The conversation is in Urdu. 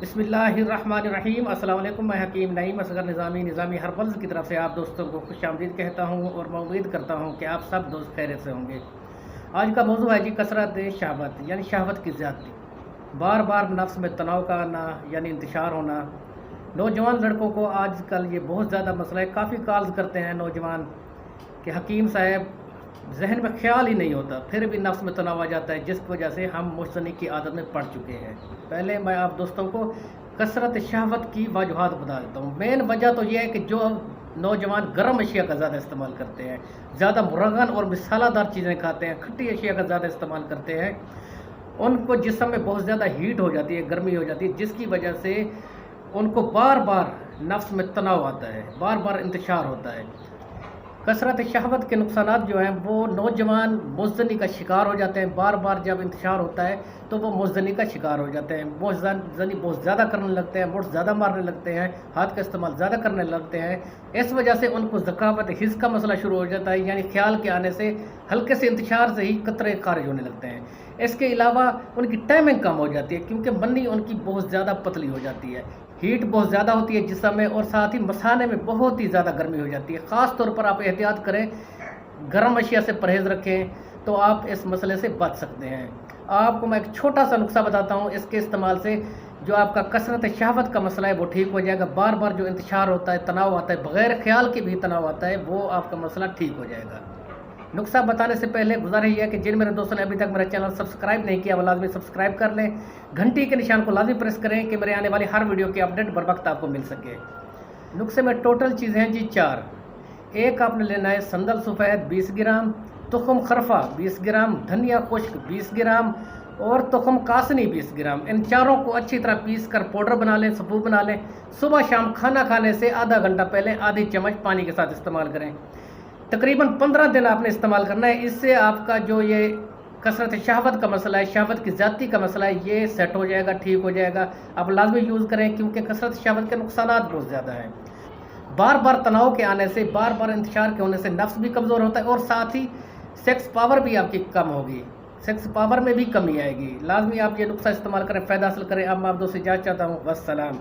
بسم اللہ الرحمن الرحیم۔ السلام علیکم، میں حکیم نعیم اصغر نظامی ہربلز کی طرف سے آپ دوستوں کو خوش آمدید کہتا ہوں اور میں امید کرتا ہوں کہ آپ سب دوست خیریت سے ہوں گے۔ آج کا موضوع ہے کثرت شہوت، یعنی شہوت کی زیادتی، بار بار نفس میں تناؤ کا آنا یعنی انتشار ہونا۔ نوجوان لڑکوں کو آج کل یہ بہت زیادہ مسئلہ ہے، کافی کالز کرتے ہیں نوجوان کہ حکیم صاحب ذہن میں خیال ہی نہیں ہوتا، پھر بھی نفس میں تناؤ آ جاتا ہے، جس کی وجہ سے ہم مشتنی کی عادت میں پڑ چکے ہیں۔ پہلے میں آپ دوستوں کو کثرت شہوت کی وجوہات بتا دیتا ہوں۔ مین وجہ تو یہ ہے کہ جو نوجوان گرم اشیاء کا زیادہ استعمال کرتے ہیں، زیادہ مرغن اور مسالہ دار چیزیں کھاتے ہیں، کھٹی اشیاء کا زیادہ استعمال کرتے ہیں، ان کو جسم میں بہت زیادہ ہیٹ ہو جاتی ہے، گرمی ہو جاتی ہے، جس کی وجہ سے ان کو بار بار نفس میں تناؤ آتا ہے، بار بار انتشار ہوتا ہے۔ کثرت شہوت کے نقصانات جو ہیں وہ نوجوان مزدنی کا شکار ہو جاتے ہیں۔ بار بار جب انتشار ہوتا ہے تو وہ مزدنی کا شکار ہو جاتے ہیں، مزدنی بہت زیادہ کرنے لگتے ہیں، مڑ زیادہ مارنے لگتے ہیں، ہاتھ کا استعمال زیادہ کرنے لگتے ہیں۔ اس وجہ سے ان کو ذکاوت حس کا مسئلہ شروع ہو جاتا ہے، یعنی خیال کے آنے سے ہلکے سے انتشار سے ہی قطرے خارج ہونے لگتے ہیں۔ اس کے علاوہ ان کی ٹائمنگ کم ہو جاتی ہے، کیونکہ منی ان کی بہت زیادہ پتلی ہو جاتی ہے، ہیٹ بہت زیادہ ہوتی ہے جسم میں، اور ساتھ ہی مثانے میں بہت ہی زیادہ گرمی ہو جاتی ہے۔ خاص طور پر آپ احتیاط کریں، گرم اشیاء سے پرہیز رکھیں تو آپ اس مسئلے سے بچ سکتے ہیں۔ آپ کو میں ایک چھوٹا سا نسخہ بتاتا ہوں، اس کے استعمال سے جو آپ کا کثرت شہوت کا مسئلہ ہے وہ ٹھیک ہو جائے گا۔ بار بار جو انتشار ہوتا ہے، تناؤ آتا ہے، بغیر خیال کے بھی تناؤ آتا ہے، وہ آپ کا مسئلہ ٹھیک ہو جائے گا۔ نسخہ بتانے سے پہلے گزارش یہ ہے کہ جن میرے دوستوں نے ابھی تک میرا چینل سبسکرائب نہیں کیا وہ لازمی سبسکرائب کر لیں، گھنٹی کے نشان کو لازمی پریس کریں کہ میرے آنے والی ہر ویڈیو کی اپڈیٹ بر وقت آپ کو مل سکے۔ نسخے میں ٹوٹل چیزیں ہیں 4۔ ایک آپ نے لینا ہے سندل سفید 20 گرام، تخم خرفہ 20 گرام، دھنیا خشک 20 گرام اور تخم کاسنی 20 گرام۔ ان چاروں کو اچھی طرح پیس کر پاؤڈر بنا لیں، سبو بنا لیں۔ صبح شام کھانا کھانے سے آدھا گھنٹہ پہلے آدھی چمچ پانی کے ساتھ استعمال کریں۔ تقریباً 15 دن آپ نے استعمال کرنا ہے۔ اس سے آپ کا جو یہ کثرت شہوت کا مسئلہ ہے، شہوت کی زیادتی کا مسئلہ ہے، یہ سیٹ ہو جائے گا، ٹھیک ہو جائے گا۔ آپ لازمی یوز کریں، کیونکہ کثرت شہوت کے نقصانات بہت زیادہ ہیں۔ بار بار تناؤ کے آنے سے، بار بار انتشار کے ہونے سے نفس بھی کمزور ہوتا ہے، اور ساتھ ہی سیکس پاور بھی آپ کی کم ہوگی، سیکس پاور میں بھی کمی آئے گی۔ لازمی آپ یہ نسخہ استعمال کریں، فائدہ حاصل کریں۔ اب میں آپ دوست سے اجازت چاہتا ہوں، والسلام۔